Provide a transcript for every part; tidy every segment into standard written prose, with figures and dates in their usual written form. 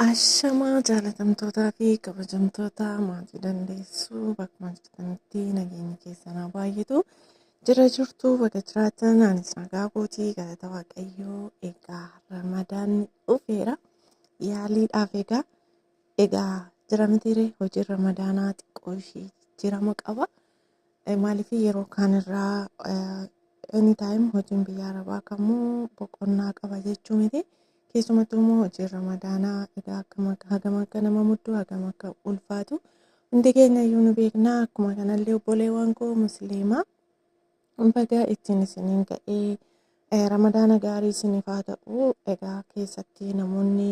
Ashamaa jaalatamtootaa fi kabajamtoota maatii dandeessuu bakkuma jirtanitti nageenya keessanaa baay'atu jira jirtu bakka jiraatan anis nagaa kootii galata waaqayyoo egaa ramadaanni dhufeera yaaliidhaaf egaa jira mitiire hojii ramadaanaa xiqqoo ishee jijjiirama qaba maaliif yeroo kaanirraa anytime hojiin biyya arabaa kamuu boqonnaa qaba jechuu miti. Keessumattuu immoo hojii ramadaanaa egaa hagam akka nama muddu hagam akka ulfaatu hundi keenya iyyuu nu beekna. Akkuma kanallee obboleewwan koo musliimaa baga ittiin isiniin ga'ee ramadaana gaarii isiniif haa ta'u. Egaa keessatti namoonni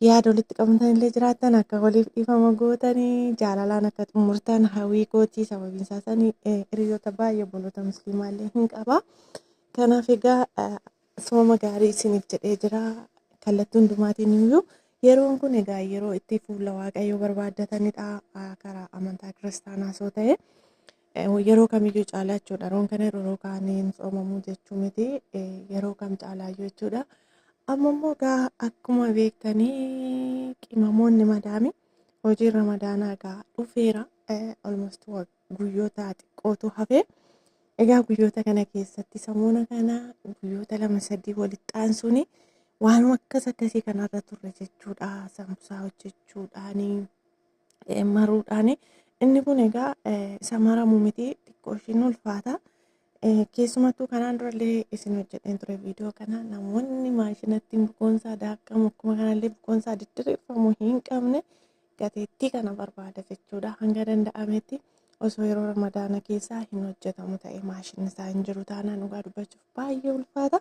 yaada walitti qabatanillee jiraatan akka waliif dhiifama gootanii jaalalaan akka xumurtan hawwii kootii sababiin isaa sanii hiriyoota baay'ee obboloota musliimaallee hin qaba. Kanaaf egaa sooma gaarii isiniif jedhee jira kallattii hundumaatiin iyyuu yeroon kun egaa yeroo itti fuula waaqayyoo barbaaddatanidha karaa amantaa kiristaanaa soo ta'e yeroo kamiyyuu caalaa jechuudha. Yeroon kana yeroo kaaniin soomamuu jechuu miti yeroo kam caalaayyuu jechuudha. Amma immoo egaa akkuma beektanii qimamoonni madaami hojii ramadaanaa egaa dhufeera almost guyyoota xiqqootu hafe. Egaa guyyoota kana keessatti samoona kana guyyoota 2-3 walitti aansuuni waanuma akkasii kanarra turre jechuudha. Sambusaa hojjechuudhaani maruudhaani inni kun egaa isa maramu miti xiqqoo ishiin ulfaata. Keessumattuu kanaan durallee isin hojjedheen ture viidiyoo kana namoonni maashinatti bukoonsaa daakamu akkuma kanallee bukoonsaa diddireeffamu hin qabne gateettii kana barbaada jechuudha hanga danda'ametti. Osoo yeroo ramadaana keessaa hin hojjetamu ta'e maashinni isaa hin jiru taanaan dhugaa dubbachuuf baay'ee ulfaata.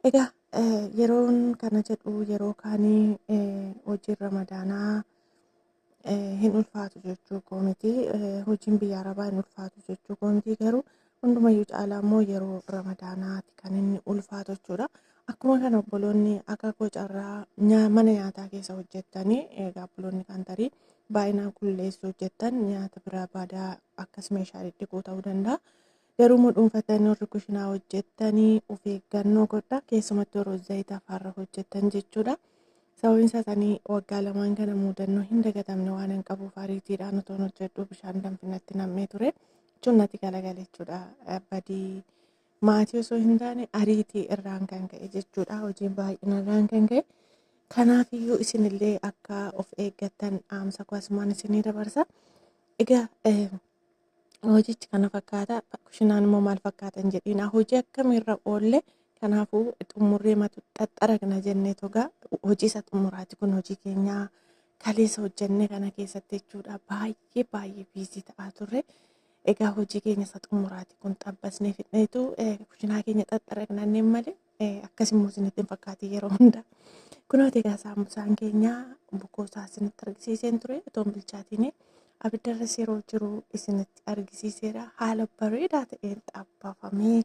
Egaa yeroon kana jedhu yeroo kaanii hojiin ramadaanaa hin ulfaatu jechuu koo miti. Hojiin biyya arabaa hin ulfaatu jechuu koo miti garuu hundumayyuu caalaa immoo yeroo ramadaanaati kan inni ulfaatu jechuudha. Akkuma kana obboloonni akka qocarraa mana nyaataa keessa hojjettanii egaa obboloonni kan tarii baay'inaan qulleessuu hojjettan nyaata biraa baadaa akkas meeshaa dhidhiquu ta'uu danda'a. Garuu immoo dhuunfatanii warri kushinaa hojjettanii of eeggannoo godhaa keessumattuu yeroo zayita afaarra hojjettan jechuudha. Sababiin isaa sanii waggaa lamaan kana mudannoo hin dagatamne waan hin qabuuf ariitiidhaan otoon hojjedhu bishaan danfinatti nammee ture jechuun natti galagale jechuudha. Badii maatii osoo hin taane ariitii irraan kan ka'e jechuudha. Hojiin baay'inarraan kan ka'e. Kanaafiyyuu isinillee akka of eeggattan dhaamsa akkasumaan isinii dabarsa. Egaa hojichi kana fakkaata. Kushinaan immoo maal fakkaatan jedhiina. Hojii akkamiirra oolle kanaafuu xumurree matu xaxxaragna jennee togaa hojii isa xumuraati kun hojii keenyaa kaleessa hojjenne kana keessatti jechuudha. Baay'ee biizii ta'aa turre. Egaa hojii keenya isa xumuraati kun xabbasnee fidneetu kushinaa keenya xaxxaragnanneen malee akkasummoo isinitti hin fakkaatin yeroo hundaa. Kunooti egaa saambusaan keenya bukoosaa isinitti argisiiseen ture otoon bilchaatiin abiddarras yeroo jiru isinitti argisiiseera. Haala bareedaa ta'een xabbafamee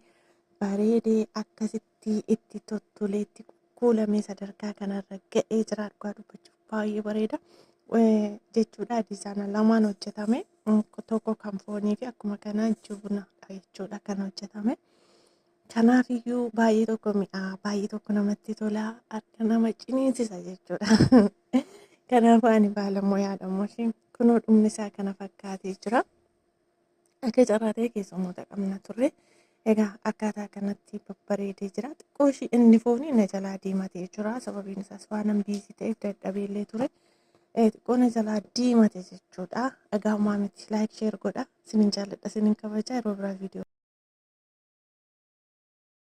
bareedee akkasitti itti tottoleetti kuulamee sadarkaa kanarra ga'ee jira. Dhugaa dubbachuuf baay'ee bareeda jechuudha. Diizaayina lamaan hojjetame tokko kan foonii fi akkuma kanaa jibunadha jechuudha kan hojjetame. Kanaafiyyuu baay'ee tokko mi'aa baay'ee tokko namatti tola akka nama ciniinsisa jechuudha. Kanaafuu ani baalammoo yaadammoo isheen kunoo dhumni isaa kana fakkaatee jira. Akka carraa ta'e keessummoota qabna turre. Egaa akkaataa kanatti babbareedee jira. Xiqqoo ishii inni foonii na jalaa diimatee jira. Sababiin isaas waan biizii ta'eef dadhabeellee ture. Xiqqoo na jalaa diimate jechuudha. Egaa homaa miti laayik sheer godha. Isinin jaalladha isinin kabajaa yeroo biraa viidiyoo.